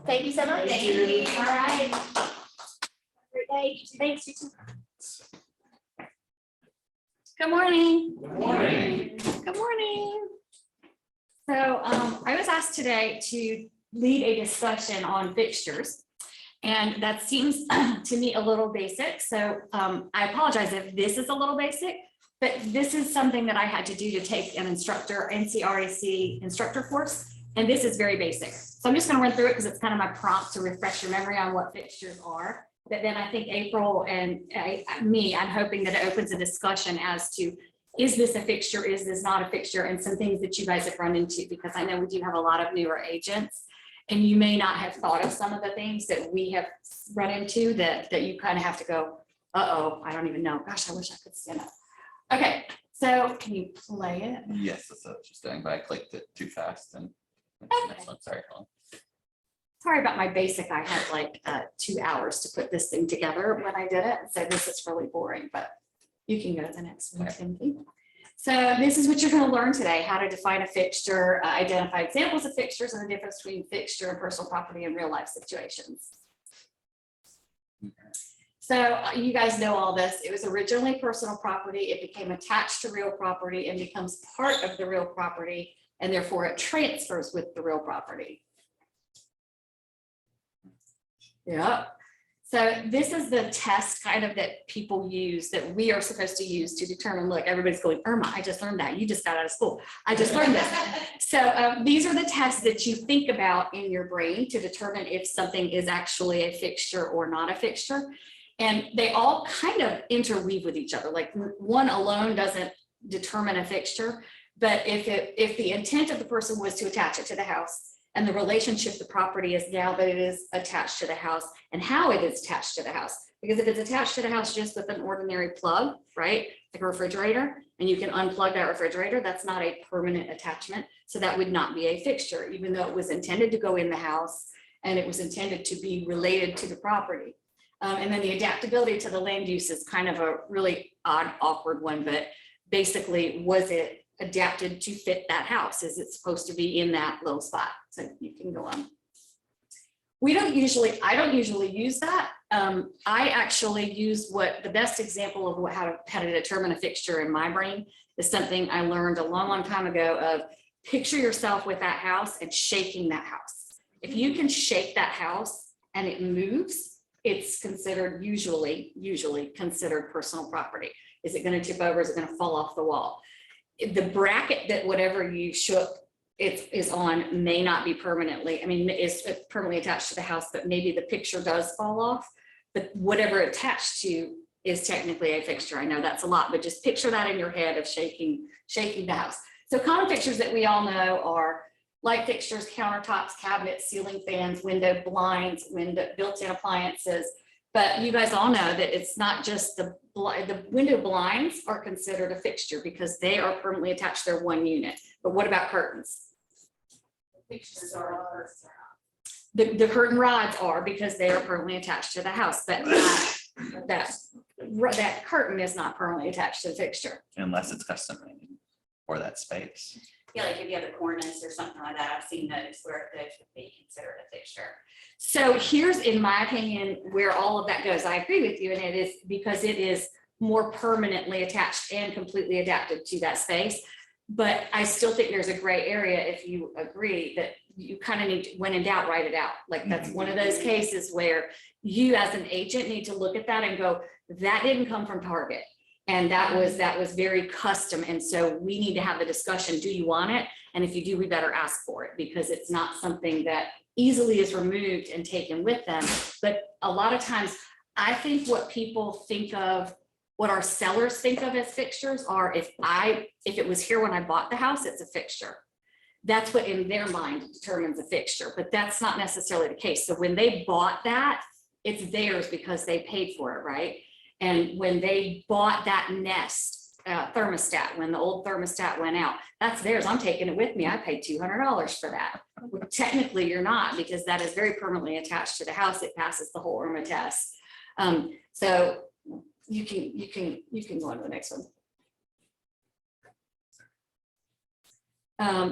Thank you so much. Thank you. All right. Great day. Thanks. You too. Good morning. Good morning. Good morning. So I was asked today to lead a discussion on fixtures. And that seems to me a little basic. So I apologize if this is a little basic, but this is something that I had to do to take an instructor, NCRAC instructor course. And this is very basic. So I'm just going to run through it because it's kind of my prompt to refresh your memory on what fixtures are. But then I think April and I'm hoping that it opens a discussion as to, is this a fixture? Is this not a fixture? And some things that you guys have run into, because I know we do have a lot of newer agents. And you may not have thought of some of the things that we have run into that you kind of have to go, uh-oh, I don't even know. Gosh, I wish I could stand up. Okay, so can you play it? Yes, that's what I was just doing, but I clicked it too fast and. Okay. Next one, sorry. Hold Sorry about my basic. I had like 2 hours to put this thing together when I did it. So this is really boring, but you can go to the next one, Timothy. So this is what you're going to learn today, how to define a fixture, identify examples of fixtures, and the difference between fixture and personal property in real life situations. So you guys know all this. It was originally personal property. It became attached to real property and becomes part of the real property, and therefore it transfers with the real property. Yeah. So this is the test kind of that people use, that we are supposed to use to determine, look, everybody's going, Irma, I just learned that. You just got out of school. I just learned this. So these are the tests that you think about in your brain to determine if something is actually a fixture or not a fixture. And they all kind of interweave with each other. Like one alone doesn't determine a fixture, but if the intent of the person was to attach it to the house, and the relationship, the property is now that it is attached to the house and how it is attached to the house. Because if it's attached to the house just with an ordinary plug, right, like a refrigerator, and you can unplug that refrigerator, that's not a permanent attachment. So that would not be a fixture, even though it was intended to go in the house and it was intended to be related to the property. And then the adaptability to the land use is kind of a really odd, awkward one, but basically, was it adapted to fit that house? Is it supposed to be in that little spot? So you can go on. I don't usually use that. I actually use what the best example of how to determine a fixture in my brain is something I learned a long time ago of picture yourself with that house and shaking that house. If you can shake that house and it moves, it's considered usually considered personal property. Is it going to tip over? Is it going to fall off the wall? The bracket that whatever you shook it is on may not be permanently, is permanently attached to the house, but maybe the picture does fall off, but whatever attached to is technically a fixture. I know that's a lot, but just picture that in your head of shaking the house. So common fixtures that we all know are light fixtures, countertops, cabinets, ceiling fans, window blinds, built-in appliances. But you guys all know that it's not just the window blinds are considered a fixture because they are permanently attached to their one unit. But what about curtains? Fixtures are The curtain rods are because they are permanently attached to the house, but that curtain is not permanently attached to the fixture. Unless it's custom made for that space. Yeah, like if you have a cornice or something like that, I've seen those where those would be considered a fixture. So here's, in my opinion, where all of that goes. I agree with you, and it is because it is more permanently attached and completely adapted to that space. But I still think there's a gray area if you agree that you kind of need to, when in doubt, write it out. Like that's one of those cases where you as an agent need to look at that and go, that didn't come from Target. And that was very custom. And so we need to have the discussion. Do you want it? And if you do, we better ask for it because it's not something that easily is removed and taken with them. But a lot of times I think what people think of, what our sellers think of as fixtures are, if it was here when I bought the house, it's a fixture. That's what in their mind determines a fixture, but that's not necessarily the case. So when they bought that, it's theirs because they paid for it, right? And when they bought that Nest thermostat, when the old thermostat went out, that's theirs. I'm taking it with me. I paid $200 for that. Well, technically, you're not, because that is very permanently attached to the house. It passes the whole IRMA test. So you can go on to the next one.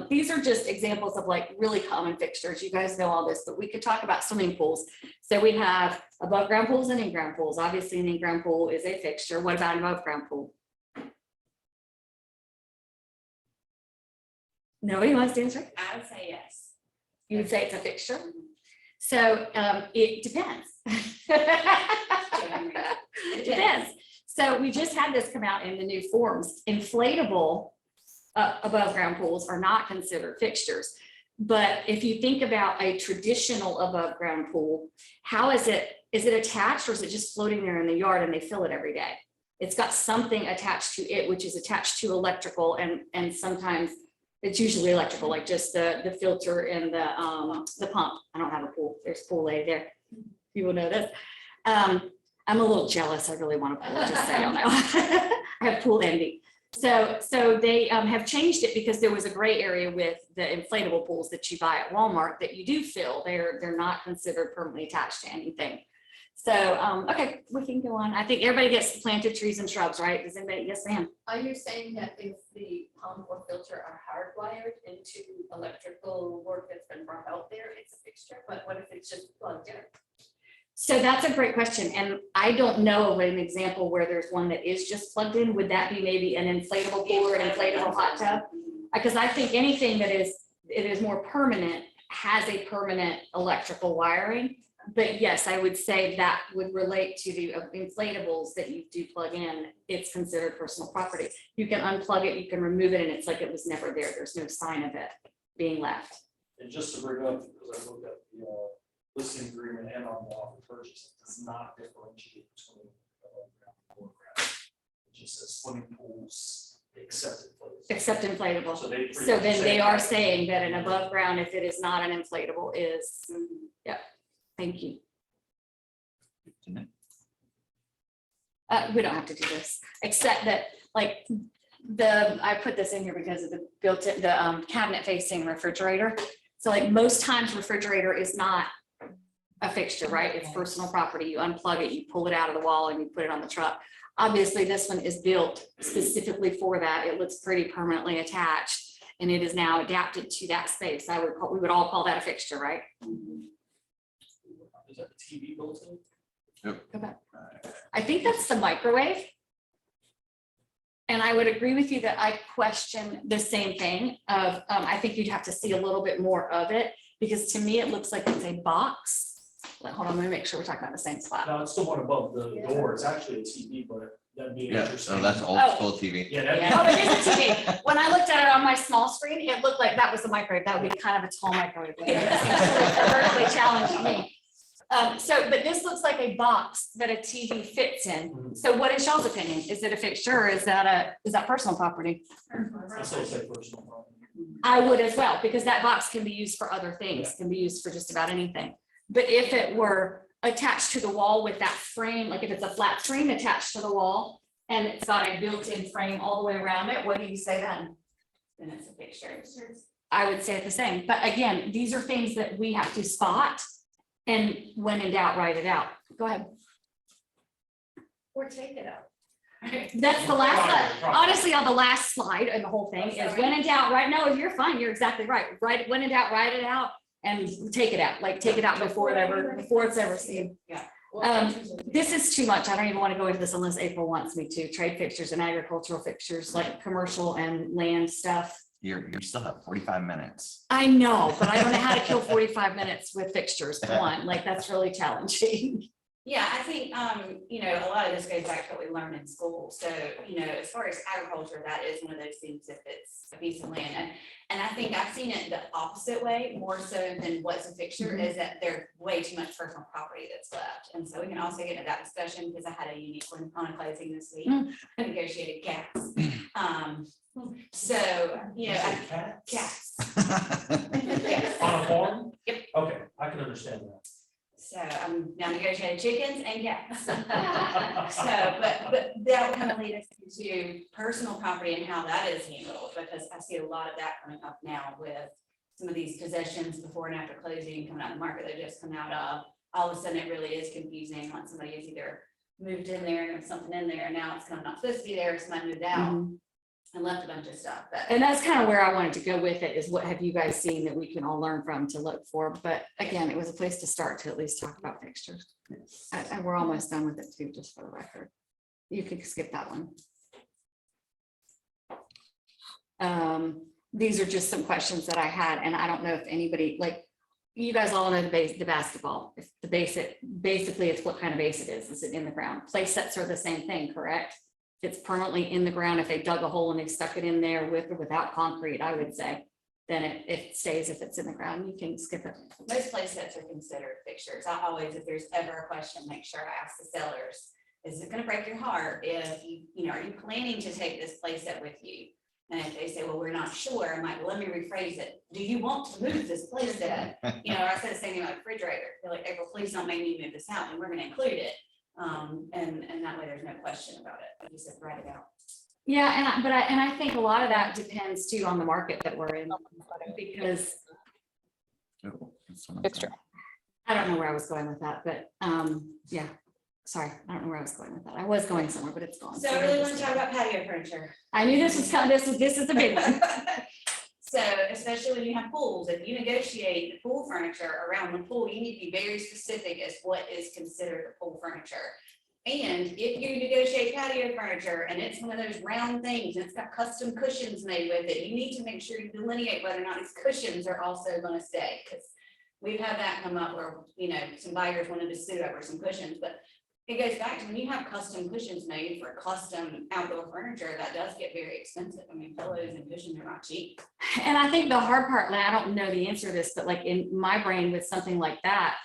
These are just examples of like really common fixtures. You guys know all this, but we could talk about swimming pools. So we have above ground pools and in-ground pools. Obviously, an in-ground pool is a fixture. What about an above ground pool? Nobody wants to answer? I would say yes. You would say it's a fixture? So it depends. It depends. So we just had this come out in the new forms. Inflatable above ground pools are not considered fixtures. But if you think about a traditional above ground pool, how is it attached, or is it just floating there in the yard and they fill it every day? It's got something attached to it, which is attached to electrical, and sometimes it's usually electrical, like just the filter and the pump. I don't have a pool. There's a pool lady there. People know this. I'm a little jealous. I really want a pool, just so you know. I have pool envy. So they have changed it because there was a gray area with the inflatable pools that you buy at Walmart that you do fill. They're not considered permanently attached to anything. So, okay, we can go on. I think everybody gets planted trees and shrubs, right? Does anybody? Yes, ma'am. Are you saying that if the pump or filter are hardwired into electrical work that's been brought out there, it's a fixture? But what if it's just plugged in? So that's a great question. And I don't know of an example where there's one that is just plugged in. Would that be maybe an inflatable pool or an inflatable hot tub? Because I think anything that it is more permanent has a permanent electrical wiring. But yes, I would say that would relate to the inflatables that you do plug in. It's considered personal property. You can unplug it, you can remove it, and it's like it was never there. There's no sign of it being left. And just to bring up, because I looked at the listing agreement and on the offer purchase, it does not differentiate between above ground and below ground. It just says swimming pools except inflatables. Except inflatable. So they pretty So much then say they are that. saying that an above ground, if it is not an inflatable, is, yeah, thank you. We don't have to do this, except that like I put this in here because of the built-in, the cabinet facing refrigerator. So like most times refrigerator is not a fixture, right? It's personal property. You unplug it, you pull it out of the wall and you put it on the truck. Obviously, this one is built specifically for that. It looks pretty permanently attached and it is now adapted to that space. We would all call that a fixture, right? Is that the TV built in? Go back. I think that's the microwave. And I would agree with you that I question the same thing of, I think you'd have to see a little bit more of it because to me, it looks like it's a box. Hold on, let me make sure we're talking about the same spot. No, it's the one above the door. It's actually a TV, but that'd be Yeah, interesting. so that's old Oh. school TV. Yeah, that'd be. Oh, it is a TV. When I looked at it on my small screen, it looked like that was the microwave. That would be kind of a tall microwave. Vertically challenged me. But this looks like a box that a TV fits in. Mhm. So what is y'all's opinion? Is it a fixture or is that personal property? I still say personal property. I would as well, because that box can be used for other things, can be used for just about anything. But if it were attached to the wall with that frame, like if it's a flat screen attached to the wall and it's got a built-in frame all the way around it, what do you say then? Then it's a fixture. I would say it the same. But again, these are things that we have to spot. And when in doubt, write it out. Go ahead. Or take it out. That's the last, Probably. honestly, on the last slide and the whole thing is when in doubt, right? No, you're fine. You're exactly right. Right, when in doubt, write it out and take it out, like take it out before it's ever seen. This is too much. I don't even want to go into this unless April wants me to. Trade fixtures and agricultural fixtures, like commercial and land stuff. You still have 45 minutes. I know, but I don't know how to kill 45 minutes with fixtures. Come on, like that's really challenging. Yeah, I think, a lot of this goes back to what we learned in school. So, as far as agriculture, that is one of those things if it's a piece of land. And I think I've seen it the opposite way, more so than what's a fixture, is that there's way too much personal property that's left. And so we can also get into that discussion because I had a unique one on a closing this week, I negotiated cats. You say cat? Cats. On a farm? Yep. Okay, I can understand that. So I'm now negotiating chickens and cats. So, but that will kind of lead us to personal property and how that is handled, because I see a lot of that coming up now with some of these possessions before and after closing coming out of the market they just come out of. All of a sudden, it really is confusing when somebody has either moved in there and there's something in there, and now it's kind of not supposed to be there, somebody moved out. and left a bunch of stuff, but. And that's kind of where I wanted to go with it, is what have you guys seen that we can all learn from to look for? But again, it was a place to start to at least talk about fixtures. And we're almost done with it too, just for the record. You could skip that one. These are just some questions that I had, and I don't know if anybody, like, you guys all know the basketball. If the basically it's what kind of base it is. Is it in the ground? Play sets are the same thing, correct? It's permanently in the ground. If they dug a hole and they stuck it in there with or without concrete, I would say, then it stays if it's in the ground. You can skip it. Most play sets are considered fixtures. I always, if there's ever a question, make sure I ask the sellers, is it gonna break your heart if you know, are you planning to take this play set with you? And if they say, well, we're not sure, I'm like, well, let me rephrase it. Do you want to move this play set? You know, I said the same thing about the refrigerator. They're like, April, please don't make me move this out, and we're gonna include it. And that way there's no question about it. I just said, write it out. Yeah, and I think a lot of that depends too on the market that we're in, because Fixture. I don't know where I was going with that, but yeah, sorry, I don't know where I was going with that. I was going somewhere, but it's gone. So I really want to talk about patio furniture. I knew this was coming. This is a big one. So especially when you have pools, if you negotiate the pool furniture around the pool, you need to be very specific as what is considered a pool furniture. And if you negotiate patio furniture and it's one of those round things and it's got custom cushions made with it, you need to make sure you delineate whether or not these cushions are also going to stay. Because we've had that come up where, you know, some buyers wanted to sue over some cushions, but it goes back to when you have custom cushions made for custom outdoor furniture, that does get very expensive. I mean, pillows and cushions are not cheap. And I think the hard part, and I don't know the answer to this, but like in my brain with something like that,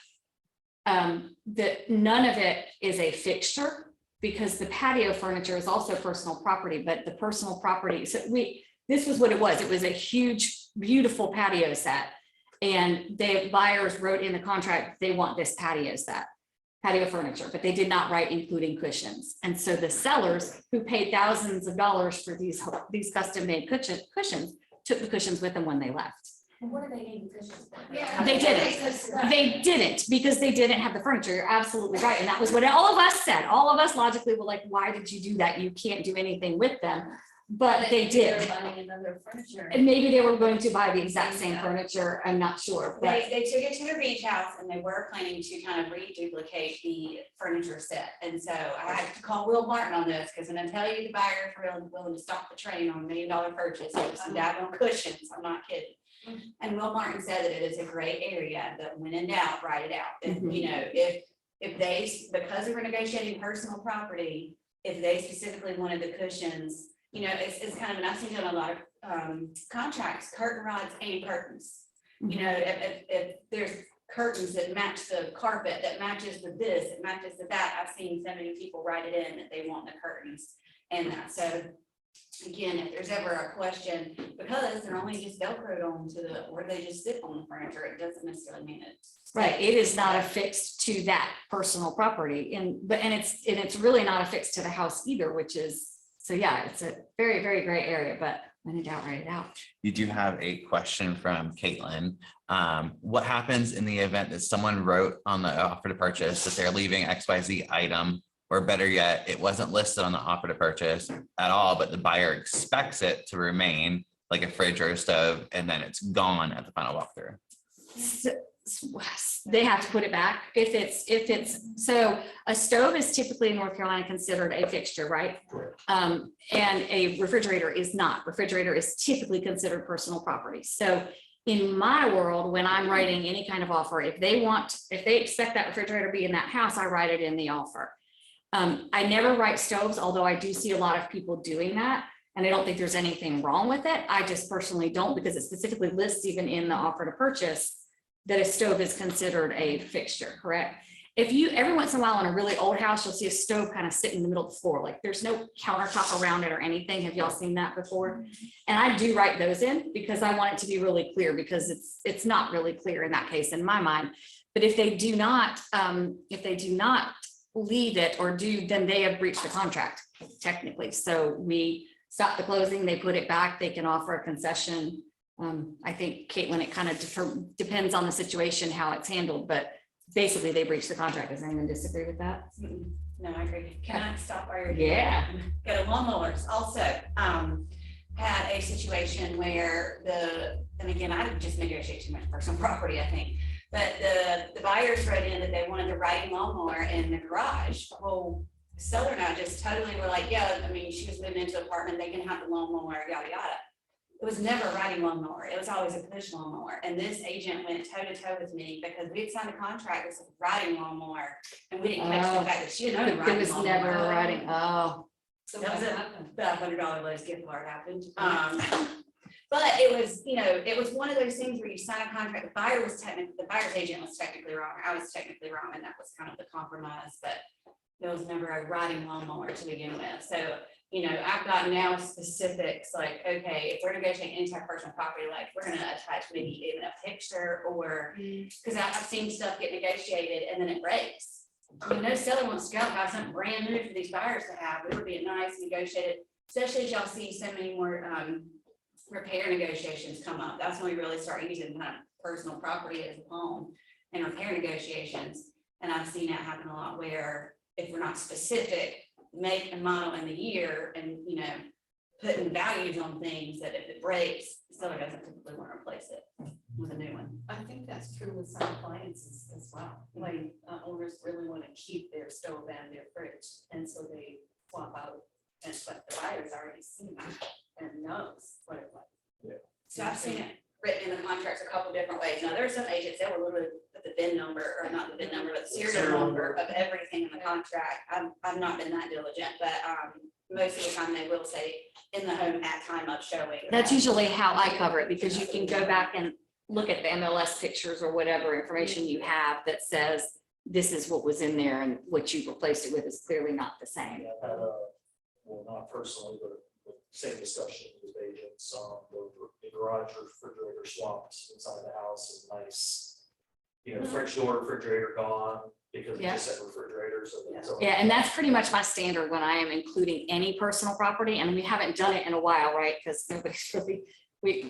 that none of it is a fixture, because the patio furniture is also personal property, but the personal property, so this was what it was. It was a huge, beautiful patio set. And the buyers wrote in the contract, they want this patio set, patio furniture, but they did not write including cushions. And so the sellers who paid thousands of dollars for these custom made cushions took the cushions with them when they left. What are they needing cushions for? Yeah. They didn't. They didn't, because they didn't have the furniture. You're absolutely right. And that was what all of us said. All of us logically were like, why did you do that? You can't do anything with them. But they did. Buying another furniture. And maybe they were going to buy the exact same furniture. I'm not sure. But They took it to their beach house and they were planning to kind of reduplicate the furniture set. And so I had to call Will Martin on this, because when I tell you the buyers were really willing to stop the train on $1 million purchase, it was some daggone cushions. I'm not kidding. And Will Martin said that it is a gray area, but when in doubt, write it out. And you know, if they, because they were negotiating personal property, if they specifically wanted the cushions, you know, it's kind of, and I've seen it on a lot of contracts, curtain rods and curtains. You know, if there's curtains that match the carpet, that matches the this, it matches the that, I've seen so many people write it in that they want the curtains and that. So again, if there's ever a question, because they're only just Velcroed onto the, or they just sit on the furniture, it doesn't necessarily mean it's right, it is not affixed to that personal property, and it's really not affixed to the house either, which is, so yeah, it's a very, very gray area, but when in doubt, write it out. You do have a question from Caitlin. What happens in the event that someone wrote on the offer to purchase that they're leaving XYZ item, or better yet, it wasn't listed on the offer to purchase at all, but the buyer expects it to remain, like a fridge or a stove, and then it's gone at the final walkthrough? They have to put it back if it's so a stove is typically in North Carolina considered a fixture, right? And a refrigerator is not. Refrigerator is typically considered personal property. So in my world, when I'm writing any kind of offer, if they expect that refrigerator to be in that house, I write it in the offer. I never write stoves, although I do see a lot of people doing that. And I don't think there's anything wrong with it. I just personally don't, because it specifically lists even in the offer to purchase that a stove is considered a fixture, correct? If you, every once in a while in a really old house, you'll see a stove kind of sitting in the middle of the floor, like there's no countertop around it or anything. Have y'all seen that before? And I do write those in because I want it to be really clear, because it's not really clear in that case in my mind. But if they do not leave it or do, then they have breached the contract technically. So we stop the closing, they put it back, they can offer a concession. I think, Caitlin, it kind of depends on the situation, how it's handled, but basically they breach the contract. Does anyone disagree with that? No, I agree. Can I stop while you're? Yeah. Got one more. Also, had a situation where and again, I just negotiate too much personal property, I think. But the buyers wrote in that they wanted the riding lawnmower in the garage. Well, seller and I just totally were like, yeah, I mean, she was moving into an apartment, they can have the lawnmower, yada, yada. It was never a riding lawnmower. It was always a push lawnmower. And this agent went toe to toe with me because we had signed a contract with a riding lawnmower. And we didn't catch the fact that she didn't own a It riding was lawnmower. never a writing, oh. So That what was it. happened? The $100 Lowe's gift card happened. But it was, it was one of those things where you sign a contract, the buyer's agent was technically wrong. I was technically wrong, and that was kind of the compromise, but there was never a riding lawnmower to begin with. So, I've got now specifics like, okay, if we're negotiating any type of personal property, like we're gonna attach maybe even a picture or, because I've seen stuff get negotiated and then it breaks. No seller wants to go and buy something brand new for these buyers to have. It would be a nice negotiated, especially as y'all see so many more repair negotiations come up. That's when we really start using kind of personal property as a home and repair negotiations. And I've seen that happen a lot where if we're not specific, make and model in the year and, putting values on things that if it breaks, the seller doesn't typically want to replace it with a new one. I think that's true with some appliances as well. Like owners really want to keep their stove and their fridge, and so they swap out. And but the buyer's already seen it and knows what it was. So I've seen it written in the contracts a couple different ways. Now, there are some agents that will literally put the VIN number, or not the VIN number, but the serial number of everything in the contract. I've not been that diligent, but most of the time they will say in the home at time of showing. That's usually how I cover it, because you can go back and look at the MLS pictures or whatever information you have that says this is what was in there and what you replaced it with is clearly not the same. Yeah, I've had well, not personally, but the same discussion with agents on the garage refrigerator swaps inside the house is nice. French door, refrigerator gone because it just said refrigerator. So Yeah, and that's pretty much my standard when I am including any personal property, and we haven't done it in a while, right? Because nobody's really,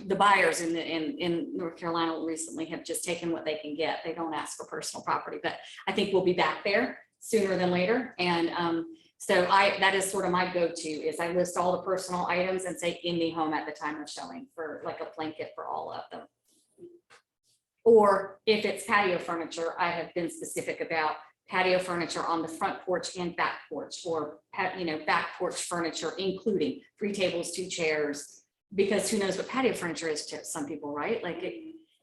the buyers in North Carolina recently have just taken what they can get. They don't ask for personal property, but I think we'll be back there sooner than later. And so that is sort of my go-to is I list all the personal items and say in the home at the time of showing for like a blanket for all of them. Or if it's patio furniture, I have been specific about patio furniture on the front porch and back porch, or back porch furniture, including 3 tables, 2 chairs, because who knows what patio furniture is to some people, right? Like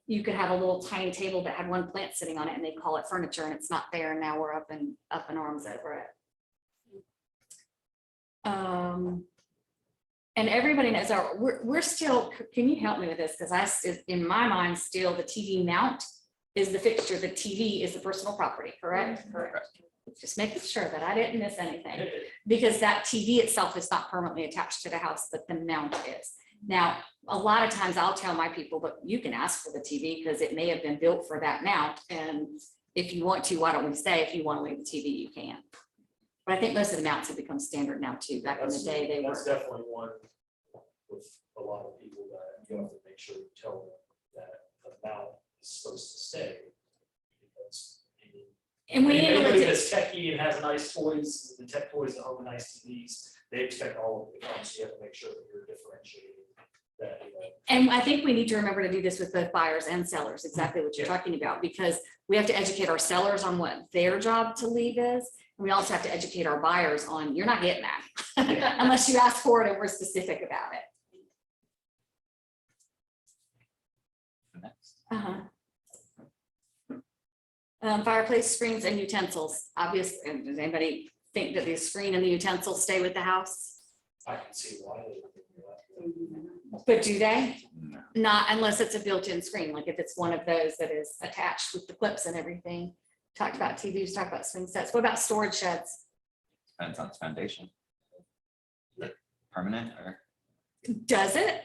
you could have a little tiny table that had one plant sitting on it and they call it furniture and it's not there. And now we're up in arms over it. And everybody knows we're still, can you help me with this? Because in my mind, still the TV mount is the fixture. The TV is the personal property, correct? Correct. Just making sure that I didn't miss anything, because that TV itself is not permanently attached to the house, but the mount is. Now, a lot of times I'll tell my people, but you can ask for the TV because it may have been built for that mount. And if you want to, why don't we say, if you want to leave the TV, you can. But I think most of the mounts have become standard now too. Back in the day, they were. That's definitely one with a lot of people that you have to make sure you tell them that the mount is supposed to stay. Because And we need anybody to, that's techie and has nice toys, the tech toys at home, nice TVs, they expect all of it to come, so you have to make sure that you're differentiating that. and I think we need to remember to do this with both buyers and sellers, exactly what you're talking about, because we have to educate our sellers on what their job to leave is. And we also have to educate our buyers on, you're not getting that unless you ask for it and we're specific about it. Fireplace screens and utensils, obviously. Does anybody think that the screen and the utensils stay with the house? I can see why they would do that. But do they? No. Not unless it's a built-in screen, like if it's one of those that is attached with the clips and everything. Talked about TVs, talked about swing sets. What about storage sheds? Depends on its foundation. Permanent or? Does it?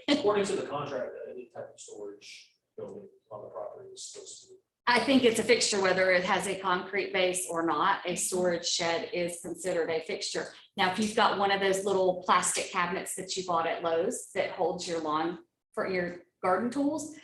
According to the contract, any type of storage building on the property is supposed to. I think it's a fixture, whether it has a concrete base or not. A storage shed is considered a fixture. Now, if you've got one of those little plastic cabinets that you bought at Lowe's that holds your lawn for your garden tools,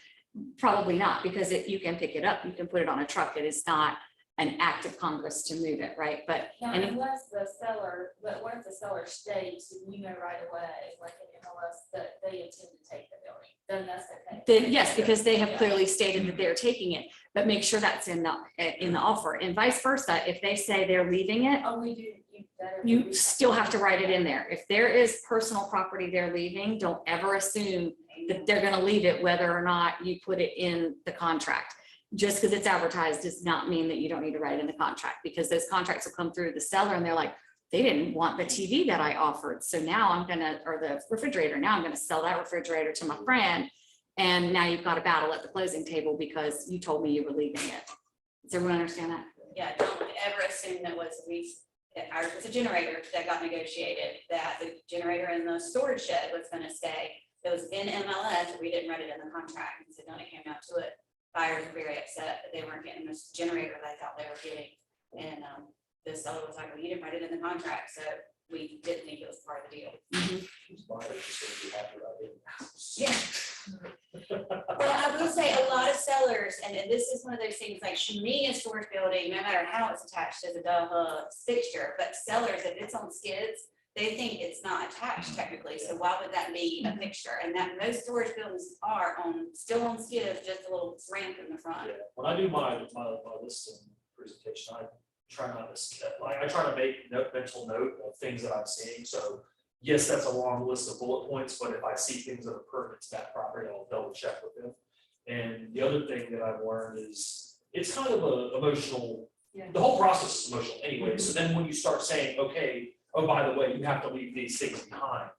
probably not, because you can pick it up, you can put it on a truck. It is not an act of Congress to move it, right? But Now, and unless the seller, but what if the seller states, and you know right away, like in MLS, that they intend to take the building, then that's okay. then yes, because they have clearly stated that they're taking it, but make sure that's in the offer, and vice versa. If they say they're leaving it, Oh, we do, better. you still have to write it in there. If there is personal property they're leaving, don't ever assume that they're gonna leave it whether or not you put it in the contract. Just because it's advertised does not mean that you don't need to write in the contract, because those contracts will come through the seller and they're like, they didn't want the TV that I offered. So now I'm gonna, or the refrigerator, now I'm gonna sell that refrigerator to my friend. And now you've got a battle at the closing table because you told me you were leaving it. Does everyone understand that? Yeah, don't ever assume that ours was a generator that got negotiated, that the generator in the storage shed was gonna stay. It was in MLS, we didn't write it in the contract, and so when it came down to it, buyers were very upset that they weren't getting this generator they thought they were getting. And the seller was like, well, you didn't write it in the contract, so we didn't think it was part of the deal. Who's buying it, just gonna be happy about it. Yeah. Well, I will say a lot of sellers, and this is one of those things, like to me, a storage building, no matter how it's attached as a fixture, but sellers, if it's on skids, they think it's not attached technically, so why would that be a fixture? And that most storage buildings are still on skids, just a little ramp in the front. Yeah, when I do my listing presentation, I try not to, I try to make mental note of things that I'm seeing, so. Yes, that's a long list of bullet points, but if I see things that are pertinent to that property, I'll double check with them. And the other thing that I've learned is, it's kind of a emotional, the whole process is emotional anyway, so then when you start saying, okay, oh, by the way, you have to leave these things behind.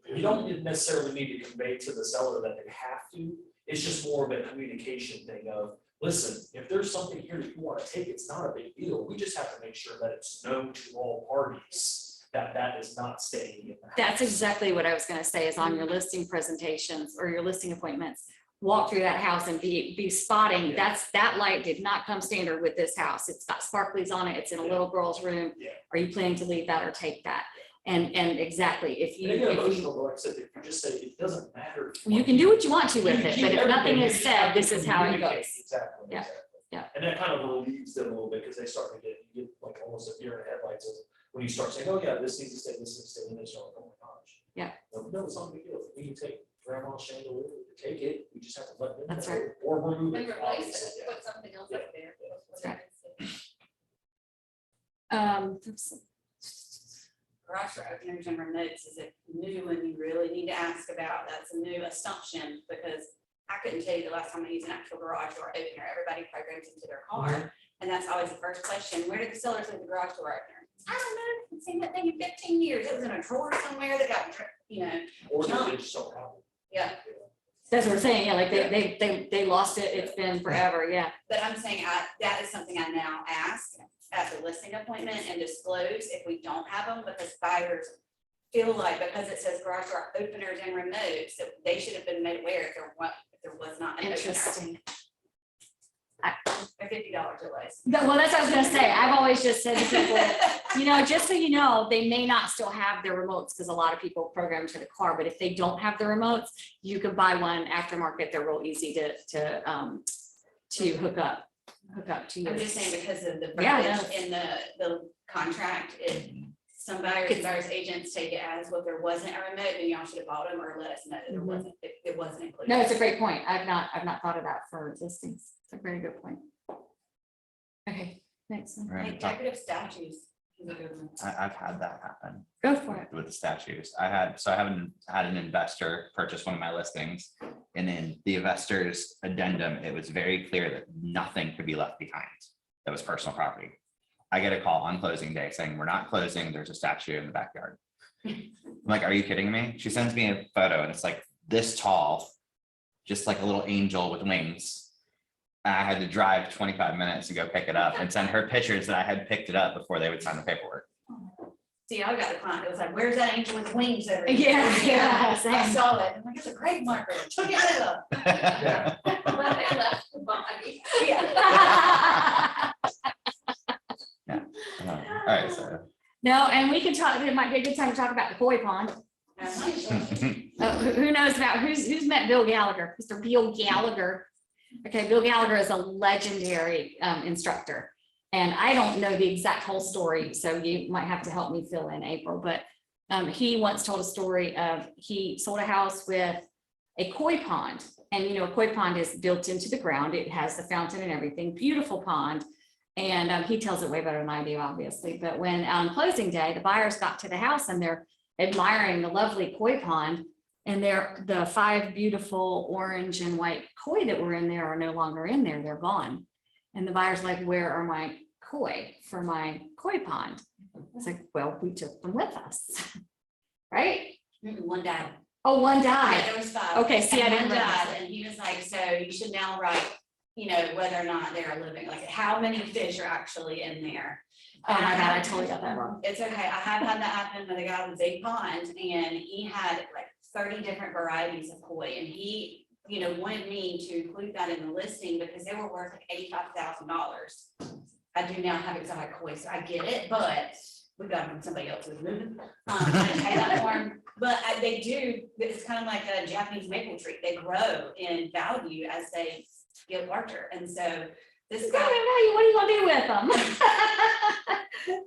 You don't necessarily need to convey to the seller that they have to, it's just more of a communication thing of, listen, if there's something here that you want to take, it's not a big deal, we just have to make sure that it's known to all parties that is not staying in the house. That's exactly what I was gonna say, is on your listing presentations or your listing appointments, walk through that house and be spotting, that light did not come standard with this house. It's got sparklies on it. It's in a little girl's room. Yeah. Are you planning to leave that or take that? And exactly, if And again, you, emotional, but like I said, if you just say, it doesn't matter. you can do what you want to with You it, keep but if nothing everything, is you said, have to this is how it communicate. goes. Exactly. Yeah, exactly. yeah. And that kind of relieves them a little bit, because they start to you get like almost a deer in the headlights of when you start saying, oh yeah, this needs to stay, this needs to stay, and they start, oh my gosh. Yeah. No, it's not a big deal. We can take grandma's chandelier, take it, we just have to let them. That's know, right. Or remove They it. replace obviously, it, yeah. put something else up there. Garage door openers and remotes is a new one you really need to ask about. That's a new assumption, because I couldn't tell you the last time I used an actual garage door opener. Everybody programs into their car. And that's always the first question. Where did the sellers leave the garage door opener? I don't know. I haven't seen that thing in 15 years. It was in a drawer somewhere that got, Or No. they just don't have it. yeah. That's what we're saying, yeah, like they lost it, it's been forever, yeah. But I'm saying that is something I now ask at the listing appointment and disclose if we don't have them, because buyers feel like because it says garage door openers and remotes, that they should have been made aware if there was not an opener. Interesting. They're $50 or less. Well, that's what I was gonna say. I've always just said to people, just so you know, they may not still have their remotes, because a lot of people program to the car, but if they don't have the remotes, you could buy one aftermarket. They're real easy to hook up to you. I'm just saying, because of the Yeah, verbiage in the contract, some buyers and buyers agents take it as, well, if there wasn't a remote, then y'all should have bought them, or let us know that there wasn't, it wasn't included. No, it's a great point. I've not thought of that for listings. It's a very good point. Okay, next one. We're gonna Like talk- decorative statues. is a good one. I've had that happen Go for it. with the statues. I had an investor purchase one of my listings, and in the investor's addendum, it was very clear that nothing could be left behind that was personal property. I get a call on closing day saying, we're not closing, there's a statue in the backyard. I'm like, are you kidding me? She sends me a photo and it's like this tall, just like a little angel with wings. I had to drive 25 minutes to go pick it up and send her pictures that I had picked it up before they would sign the paperwork. See, I got a client that was like, where's that angel with wings over here? Yeah, I same. saw it. I'm like, it's a grave marker. Took it out. Yeah. Well, they left the body. Yeah. All right, so. No, and we can talk, it might be a good time to talk about the koi pond. Who knows about, who's met Bill Gallagher, Mr. Bill Gallagher? Okay, Bill Gallagher is a legendary instructor. And I don't know the exact whole story, so you might have to help me fill in, April, but he once told a story of, he sold a house with a koi pond. And you know, a koi pond is built into the ground. It has the fountain and everything, beautiful pond. And he tells it way better than I do, obviously. But when on closing day, the buyers got to the house and they're admiring the lovely koi pond. And the 5 beautiful orange and white koi that were in there are no longer in there, they're gone. And the buyer's like, where are my koi for my koi pond? It's like, well, we took them with us, right? One died. Oh, one Yeah, died. there was 5. Okay, see, I And didn't one realize died, and he was like, so you should now write, you know, whether or not they are living, like how many fish are actually in there. Oh my God, I totally got that wrong. It's okay. I have had that happen with a guy with a pond, and he had like 30 different varieties of koi, and he, you know, wanted me to include that in the listing because they were worth like $85,000. I do now have exotic koi, so I get it, but we got them from somebody else who's moving. I didn't pay that for 'em. But they do, it's kind of like a Japanese maple tree. They grow in value as they get larger. And so this guy, What are you gonna do with them?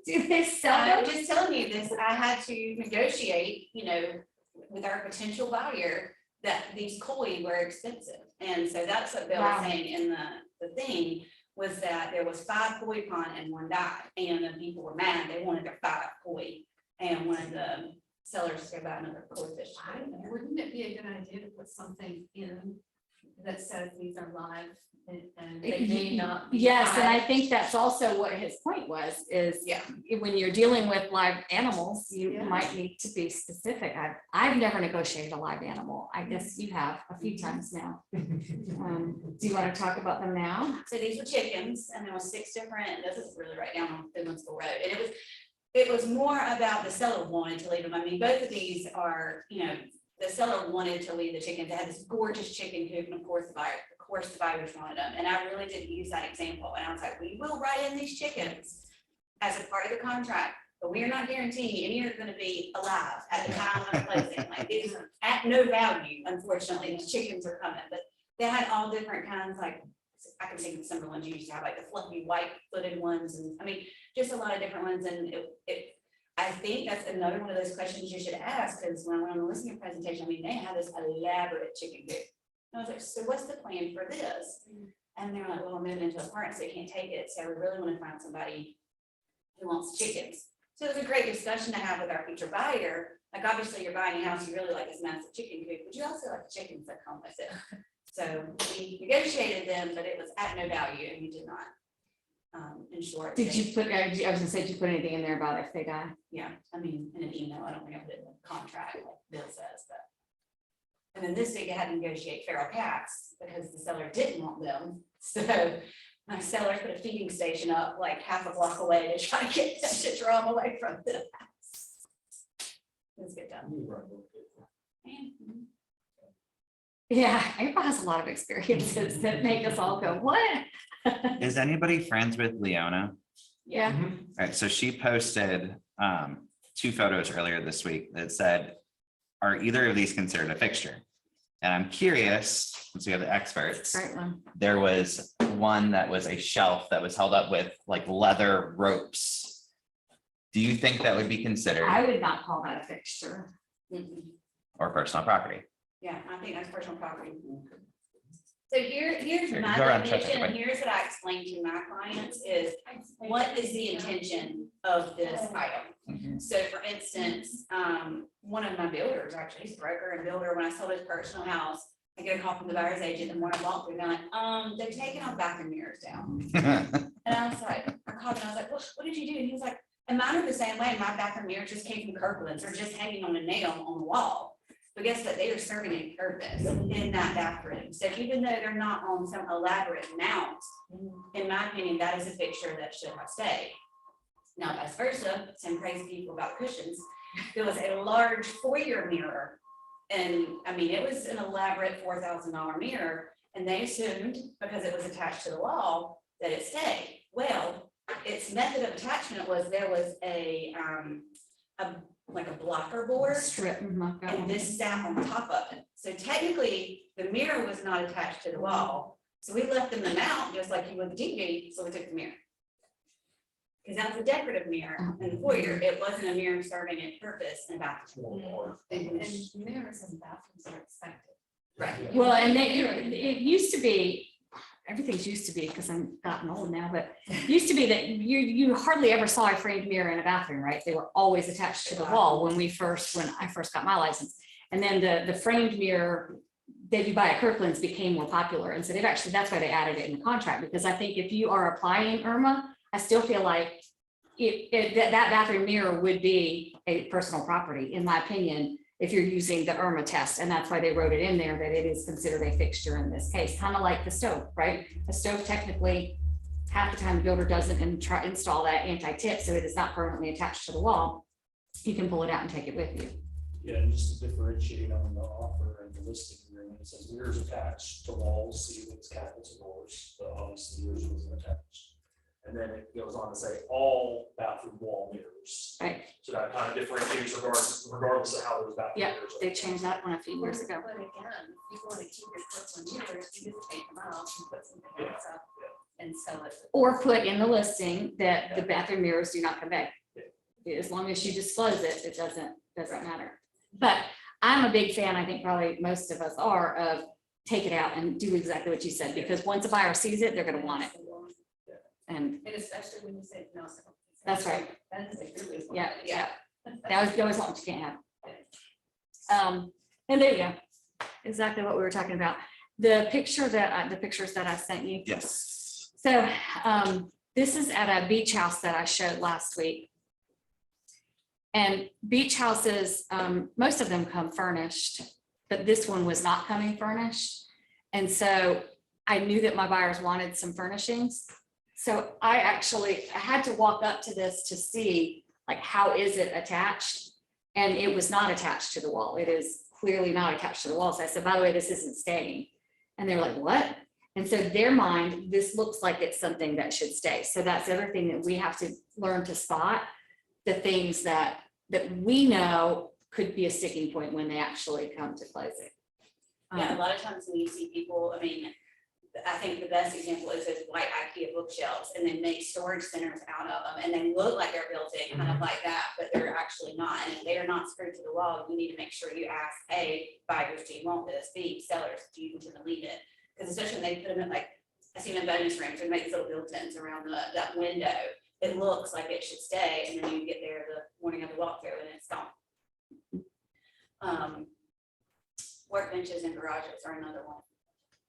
Do they sell I'm them? just telling you this, I had to negotiate, you know, with our potential buyer that these koi were expensive. And so that's what Bill was Wow. saying in the thing, was that there was 5 koi pond and 1 died. And the people were mad. They wanted their 5 koi and wanted the sellers to go buy another koi fish. Wouldn't it be a good idea to put something in that says these are live and they may not be Yes, and I live? think that's also what his point was, is Yeah. when you're dealing with live animals, you Yeah. might need to be specific. I've never negotiated a live animal. I guess you have a few times now. Do you want to talk about them now? So these were chickens, and there was 6 different, this is really right down on Finland School Road, and it was more about the seller wanted to leave them. I mean, both of these are, you know, the seller wanted to leave the chickens. They had this gorgeous chicken coop, and of course the buyers wanted them. And I really did use that example, and I was like, we will write in these chickens as a part of the contract, but we are not guaranteeing any are gonna be alive at the time of closing. Like, these are at no value, unfortunately, these chickens are coming, but they had all different kinds, like, I can think of some of the ones you used to have, like the fluffy white footed ones, and I mean, just a lot of different ones, and I think that's another one of those questions you should ask, because when I went on the listening presentation, I mean, they had this elaborate chicken coop. And I was like, so what's the plan for this? And they're like, well, we're moving into an apartment, so you can't take it, so we really want to find somebody who wants chickens. So it was a great discussion to have with our future buyer. Like, obviously, you're buying a house, you really like this massive chicken coop, but you also like the chickens that come with it. So we negotiated them, but it was at no value, and we did not ensure. it. Did you put, I was gonna say, did you put anything in there about if they die? Yeah, I mean, in an email, I don't think I put it in the contract like Bill says, but. And then this week I had to negotiate feral cats because the seller didn't want them. So my seller put a feeding station up like half a block away to try to get them to draw them away from the house. Let's get done. Mhm. Yeah, April has a lot of experiences that make us all go, what? Is anybody friends with Leona? Yeah, All right, so she posted 2 photos earlier this week that said, are either of these considered a fixture? And I'm curious, since we have the experts, great one. there was one that was a shelf that was held up with like leather ropes. Do you think that would be considered I would not call that a fixture. Mhm. or personal property? Yeah, I think that's personal property. So here's Here, my go around, check definition, and everybody. here's what I explain to my clients is, what is the intention of this item? Mhm. So for instance, one of my builders, actually, he's a broker and builder, when I sold his personal house, I get a call from the buyer's agent, and when I walked through, they're like, they're taking our bathroom mirrors down. And I was like, I called him, I was like, what did you do? And he was like, and mine are the same way, my bathroom mirror just came from Kirkland's, or just hanging on a nail on the wall. But guess what, they are serving a purpose in that bathroom, so even though they're not on some elaborate mount, in my opinion, that is a fixture that should have stayed. Now vice versa, some crazy people about cushions, there was a large foyer mirror. And I mean, it was an elaborate $4,000 mirror, and they assumed because it was attached to the wall that it stayed. Well, its method of attachment was there was like a blocker board, Strip. I've got and one. this sat on top of it. So technically, the mirror was not attached to the wall. So we left them the mount just like you would the TV, so we took the mirror. because that was a decorative mirror in the foyer. It wasn't a mirror serving a purpose in a bathroom. And mirrors in bathrooms are expected. Right. Well, and it used to be, everything's used to be, because I'm gotten old now, but it used to be that you hardly ever saw a framed mirror in a bathroom, right? They were always attached to the wall when I first got my license. And then the framed mirror that you buy at Kirkland's became more popular. And so that's why they added it in the contract, because I think if you are applying IRMA, I still feel like that bathroom mirror would be a personal property, in my opinion, if you're using the IRMA test. And that's why they wrote it in there, that it is considered a fixture in this case, kind of like the stove, right? The stove technically, half the time the builder doesn't install that anti-tip, so it is not permanently attached to the wall. You can pull it out and take it with you. Yeah, and just to differentiate on the offer and the listing agreement, it says mirrors attached to walls, ceilings, cabinets, and doors, but obviously yours wasn't attached. And then it goes on to say all bathroom wall mirrors. Right. So that kind of differentiates regardless of how those bathroom Yeah, mirrors. they changed that one a few years ago. But again, if you want to keep your Kirkland mirrors, you just take them out and put something else up and sell it. Or put in the listing that the bathroom mirrors do not convey. As long as you disclose it, it doesn't matter. But I'm a big fan, I think probably most of us are, of take it out and do exactly what you said, because once a buyer sees it, they're gonna want it. And And especially when you say no. That's right. Then they really want yeah, it. yeah, you always want what you can't have. And there you go. Exactly what we were talking about. The pictures that I sent you. Yes. So this is at a beach house that I showed last week. And beach houses, most of them come furnished, but this one was not coming furnished. And so I knew that my buyers wanted some furnishings. So I had to walk up to this to see, like, how is it attached? And it was not attached to the wall. It is clearly not attached to the wall. So I said, by the way, this isn't staying. And they're like, what? And so in their mind, this looks like it's something that should stay. So that's the other thing that we have to learn to spot, the things that we know could be a sticking point when they actually come to close it. Yeah, a lot of times when you see people, I mean, I think the best example is those white IKEA bookshelves, and they make storage centers out of them, and they look like they're built in kind of like that, but they're actually not. And if they are not screwed to the wall, you need to make sure you ask, A, buyers, do you want this? B, sellers, do you intend to leave it? Because especially when they put them in, like, I see them in bonus rooms, and make these little built-ins around that window. It looks like it should stay, and then you get there the morning of the walkthrough and it's gone. Workbenches and garages are another one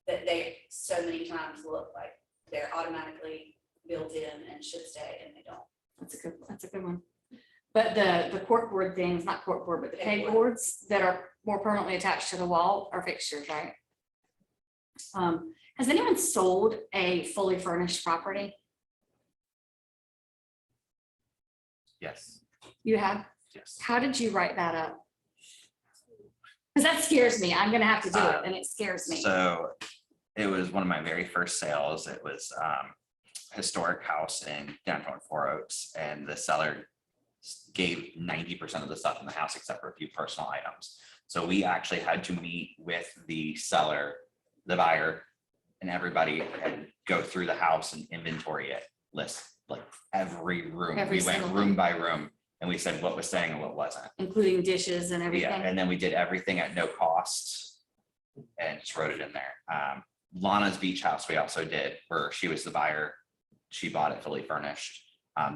that they so many times look like they're automatically built in and should stay, and they don't. That's a good one. But the corkboard things, not corkboard, but the pegboards that are more permanently attached to the wall are fixtures, right? Has anyone sold a fully furnished property? Yes. You have? Yes. How did you write that up? Because that scares me. I'm gonna have to do it, and it scares me. So it was one of my very first sales. It was historic house in downtown Four Oaks, and the seller gave 90% of the stuff in the house except for a few personal items. So we actually had to meet with the seller, the buyer, and everybody, and go through the house and inventory it, list like every room. Every We went single room thing. by room, and we said what was staying and what wasn't. Including dishes and Yeah, everything. and then we did everything at no cost and just wrote it in there. Lana's beach house, we also did, where she was the buyer. She bought it fully furnished.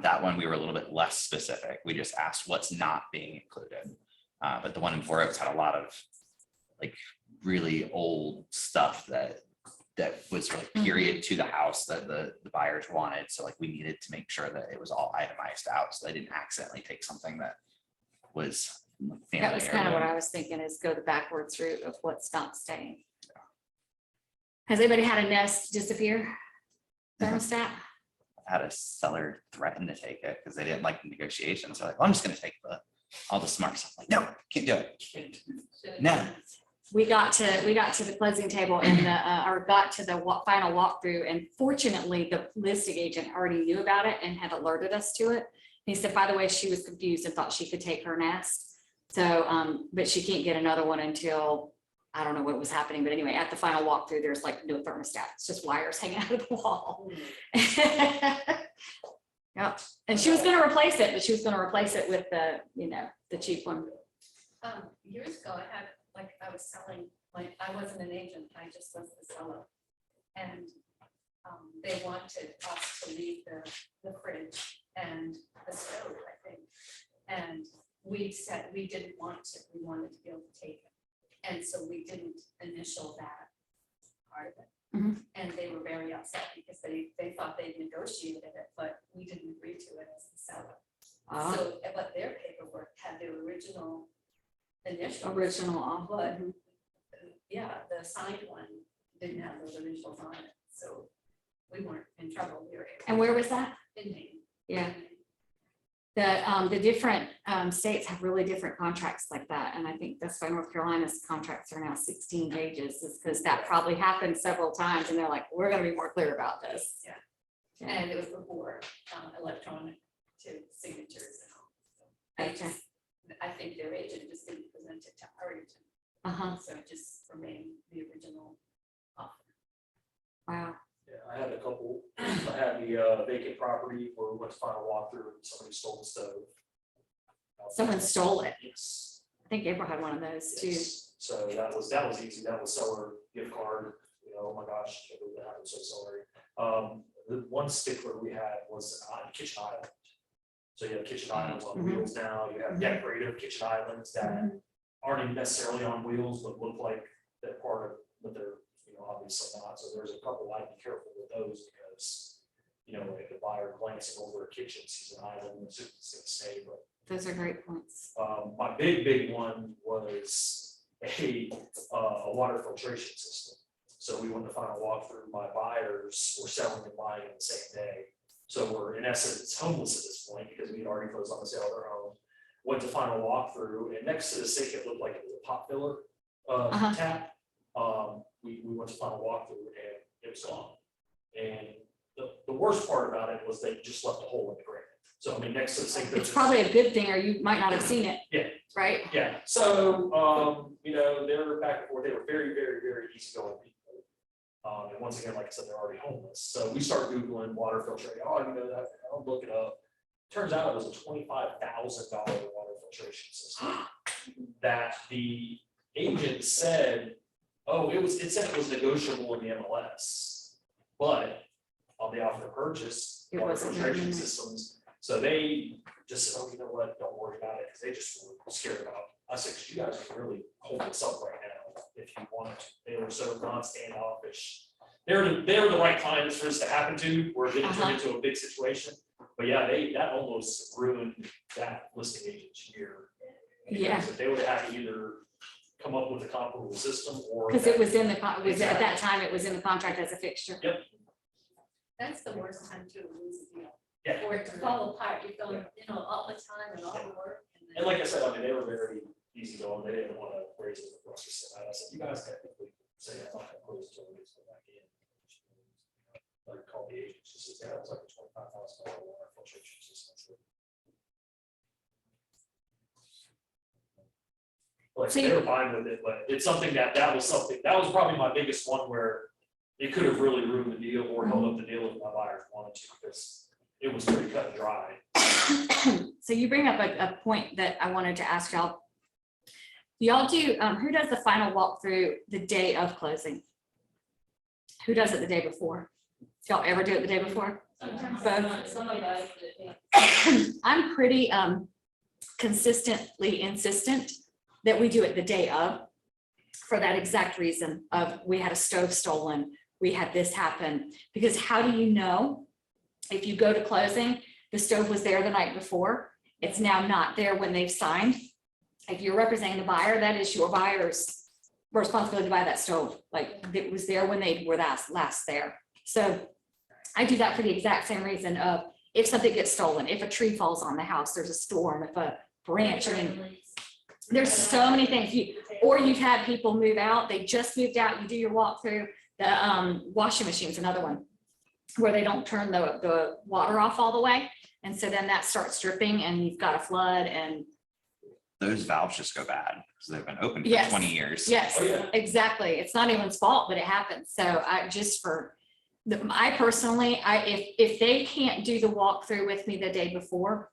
That one, we were a little bit less specific. We just asked what's not being included. But the one in Four Oaks had a lot of like really old stuff that was like period to the house that the buyers wanted. So like we needed to make sure that it was all itemized out, so they didn't accidentally take something that was family That was kind of what heirloom. I was thinking, is go the backwards route of what's not staying. Has anybody had a Nest disappear? Thermostat? Had a seller threaten to take it because they didn't like the negotiations. They're like, well, I'm just gonna take all the smart stuff. Like, no, can't do it. No. We got to the closing table and got to the final walkthrough, and fortunately the listing agent already knew about it and had alerted us to it. He said, by the way, she was confused and thought she could take her Nest. So, but she can't get another one until, I don't know what was happening, but anyway, at the final walkthrough, there's like no thermostat. It's just wires hanging out of the wall. Yep. And she was gonna replace it, but she was gonna replace it with the, you know, the cheap one. Years ago, I had, like, I was selling, like, I wasn't an agent, I just was the seller. And they wanted us to leave the fridge and the stove, I think. And we said we didn't want to, we wanted to be able to take it. And so we didn't initial that part of it. Mhm. And they were very upset because they thought they'd negotiated it, but we didn't agree to it as the seller. Ah, So, but their paperwork had the original initial. original offer. But, yeah, the signed one didn't have those initials on it, so we weren't in trouble. We were able And where was that? in Maine. Yeah. The different states have really different contracts like that, and I think that's why North Carolina's contracts are now 16 pages, is because that probably happened several times, and they're like, we're gonna be more clear about this. Yeah. Yeah. And it was before electronic to signatures and all. So they Okay. just- I think their agent just didn't present it to our agent, Uh-huh, so it just remained the original offer. wow. Yeah, I had a couple, I had the vacant property where we went to find a walkthrough, and somebody stole the stove. Someone stole it. Yes. I think April had one of those too. Yes. So that was easy, that was seller gift card, you know, oh my gosh, can't believe that happened, so sorry. The one stickler we had was a kitchen island. So you have kitchen islands on Mhm. wheels now, you have decorative kitchen islands that aren't even necessarily on wheels, but look like they're part of, but they're, you know, obviously not, so there's a couple, I'd be careful with those, because, you know, if the buyer glancing over a kitchen sees an island, it's gonna stay, but Those are great points. my big one was a water filtration system. So we went to find a walkthrough, my buyers were selling and buying in the same day. So we're in essence homeless at this point because we had already closed on the sale of their home. Went to find a walkthrough, and next to the sink, it looked like it was a pop filler Uh-huh. tap. We went to find a walkthrough and it was gone. And the worst part about it was they just left a hole in the ground. So I mean, next to the sink. there's It's this- probably a good thing, or you might not have seen it. Yeah. Right? Yeah, so, you know, they were back and forth, they were very easygoing people. And once again, like I said, they're already homeless, so we started Googling water filtration, you know, that, I'll look it up. Turns out it was a $25,000 water filtration system. That the agent said, it said it was negotiable in the MLS. But on the offer to purchase, It water wasn't filtration written in. systems, so they just said, you know what, don't worry about it, because they just were scared about it. I said, 'cause you guys can really hold this up right now if you wanted to. They were so non-standoffish. They're the right clients for this to happen to, where it didn't turn into a big situation. But yeah, that almost ruined that listing agent's year. Yeah. Because They would have had to either come up with a comparable system or. Because it was in the, at that time, it was in the contract as a fixture. That's the worst time to lose a deal. Yeah. Or to fall apart, you're going, you know, all the time and all the work. And like I said, I mean, they were very easy going, they didn't want to raise it for us. I said, you guys technically say I'm not gonna close until we go back in. Like, call the agent, she says, yeah, it was like a $25,000 water filtration system. Like, So they you- were fine with it, but it's something that was probably my biggest one where it could have really ruined the deal or held up the deal if my buyers wanted to, because it was pretty cut and dry. So you bring up a point that I wanted to ask y'all. Y'all do, who does the final walkthrough the day of closing? Who does it the day before? Do y'all ever do it the day before? Sometimes some of us, I'm pretty consistently insistent that we do it the day of, for that exact reason of, we had a stove stolen, we had this happen, because how do you know if you go to closing, the stove was there the night before, it's now not there when they've signed? If you're representing the buyer, that is your buyer's responsibility to buy that stove, like it was there when they were last there. So I do that for the exact same reason of, if something gets stolen, if a tree falls on the house, there's a storm, if a branch, I mean, there's so many things or you've had people move out, they just moved out, you do your walkthrough, the washing machine's another one, where they don't turn the water off all the way. And so then that starts dripping and you've got a flood and. Those valves just go bad because they've been open for Yes. 20 years. Yes, Oh, yeah. exactly. It's not anyone's fault, but it happens. So I just for I personally, if they can't do the walkthrough with me the day before,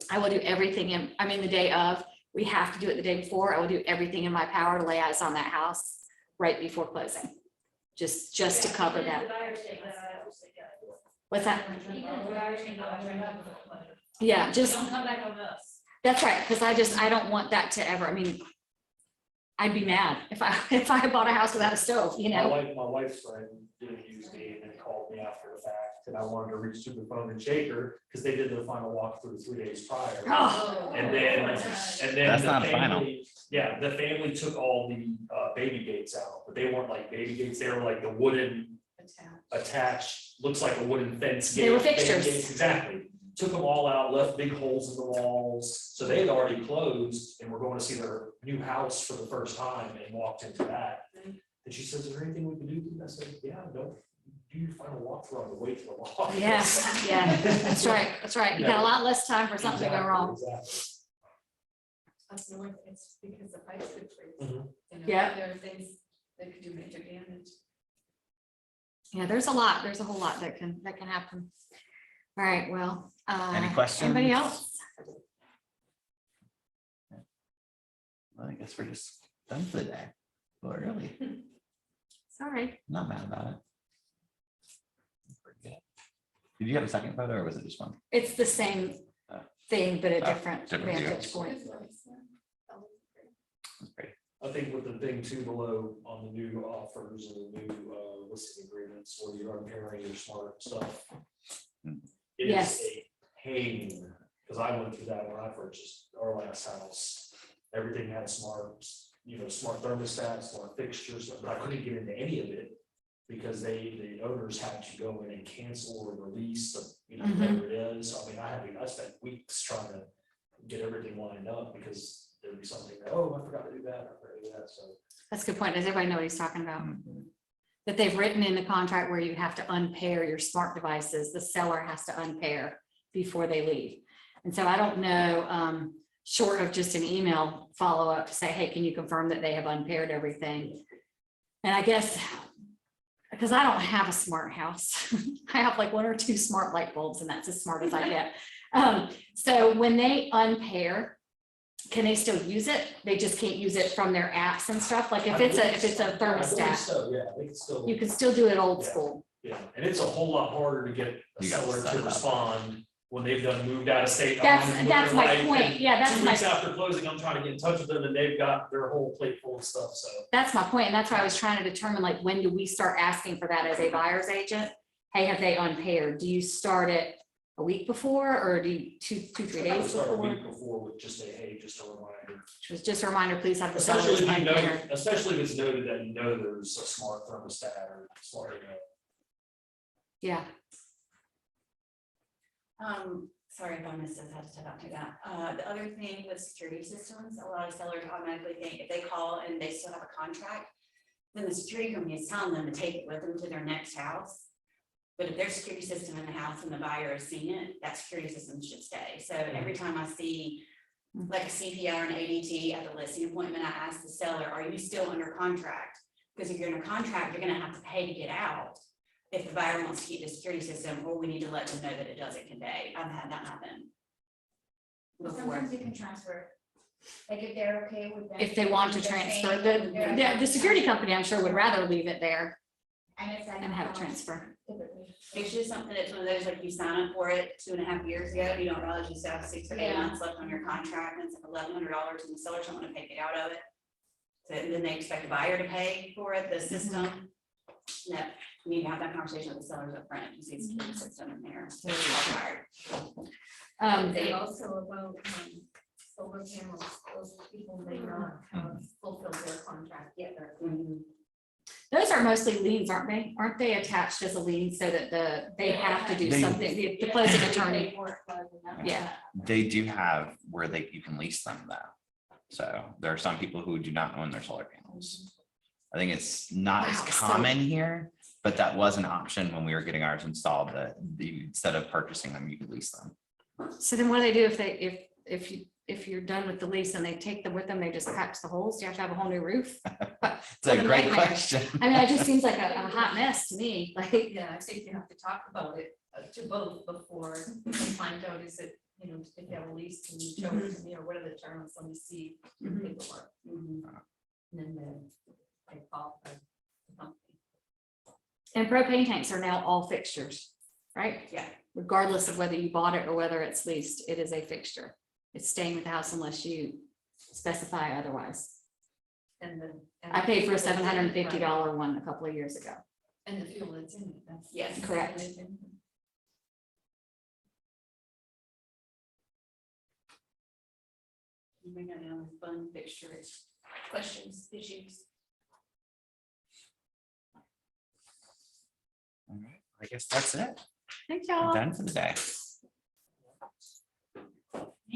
I will do everything the day of, we have to do it the day before. I will do everything in my power to lay eyes on that house right before closing. Just to cover that. What's that? Yeah, just, Don't come back on us. that's right, because I don't want that to ever, I'd be mad if I bought a house without a stove, My wife's friend didn't use me and then called me after the fact, and I wanted to reach through the phone and shake her, because they did the final walkthrough 3 days prior. Oh, And then That's the not final. family, yeah, the family took all the baby gates out, but they weren't like baby gates, they were like the wooden attached, looks like a wooden fence. They were gate, baby fixtures. gates, exactly. Took them all out, left big holes in the walls, so they had already closed and were going to see their new house for the first time and walked into that. And she says, is there anything we can do? And I said, yeah, don't do your final walkthrough on the way to the law. yes, yeah, that's right. You got a lot less time for something to go wrong. Exactly. That's the only, it's because the pipes could freeze. Mhm. You know, Yeah. There are things that could do major damage. Yeah, there's a whole lot that can happen. All right, well. Any questions? Anybody else? Well, I guess we're just done for the day. Well, early, Sorry. not mad about it. Pretty good. Did you have a second photo or was it just one? It's the same thing, but a Oh, different different view. vantage point. That's great. I think with the thing too below on the new offers and the new listing agreements where you're unpairing your smart stuff. Mm. It Yes. is a pain, because I went through that when I purchased our last house. Everything had smart, smart thermostats, smart fixtures, but I couldn't get into any of it. Because the owners had to go in and cancel or release, whatever it is. I spent weeks trying to get everything lined up because there'd be something that, oh, I forgot to do that, I forgot to do that, so. That's a good point. Does everybody know what he's talking about? That they've written in the contract where you have to unpair your smart devices. The seller has to unpair before they leave. And so I don't know, short of just an email follow-up to say, hey, can you confirm that they have unpaired everything? And I guess, because I don't have a smart house, I have like 1 or 2 smart light bulbs and that's as smart as I get. So when they unpair, can they still use it? They just can't use it from their apps and stuff? Like if it's a I believe thermostat, so, yeah, they can still. you can still do it old Yeah. school. Yeah, and it's a whole lot harder to get a You gotta seller set to it up. respond when they've done moved out of state. That's my point. Yeah, that's 2 my, weeks after closing, I'm trying to get in touch with them and they've got their whole plate full of stuff, so. that's my point. And that's why I was trying to determine, like, when do we start asking for that as a buyer's agent? Hey, have they unpaired? Do you start it a week before or do you 2-3 I would days start a before? week before with just a, hey, just a reminder. Which was just a reminder, please have the sellers Especially if you know, unpaired. especially if it's noted that there's a smart thermostat or smart, Yeah, Sorry if I missed this, I had to step out to that. The other thing with security systems, a lot of sellers automatically think if they call and they still have a contract, then the security company is telling them to take it with them to their next house. But if there's a security system in the house and the buyer has seen it, that security system should stay. So every time I see like a CPI or an ADT at the listing appointment, I ask the seller, are you still under contract? Because if you're under contract, you're gonna have to pay to get out. If the buyer wants to keep the security system, or we need to let them know that it doesn't convey. I've had that happen before. Sometimes you can transfer, like if they're okay with that. if they want to transfer, the security company, I'm sure, would rather leave it there and have it transfer. It's just something that's one of those, like you sign up for it 2.5 years ago, you don't realize you still have 6 or 8 Yeah. months left on your contract, and it's $1,100 and the sellers don't want to take it out of it. So then they expect the buyer to pay for it, the system. No, you need to have that conversation with the sellers up front. You see the security system in there. So you're required. They also about solar panels, those people may not have fulfilled their contract yet. Those are mostly liens, aren't they? Aren't they attached as a lien so that they have to do They- something, the closing attorney? Yeah. They do have where you can lease them though. So there are some people who do not own their solar panels. I think it's not as Wow, so- common here, but that was an option when we were getting ours installed, that instead of purchasing them, you could lease them. So then what do they do if if you're done with the lease and they take them with them, they just patch the holes? Do you have to have a whole new roof? It's a great Nightmare. question. I mean, it just seems like a hot mess to me, like, Yeah, I think you have to talk about it to both before you find out, is it, you know, if you have a lease, can you show it to me, or what are the terms, let me see your Mhm. paperwork. And then I call the company. and propane tanks are now all fixtures, right? Yeah. Regardless of whether you bought it or whether it's leased, it is a fixture. It's staying with the house unless you specify otherwise. And then. I paid for a $750 one a couple of years ago. And the fuel that's in it, that's. Yes. Correct. We got any fun fixtures, questions, issues? All right, I guess that's it. Thanks, I'm y'all. done for the day.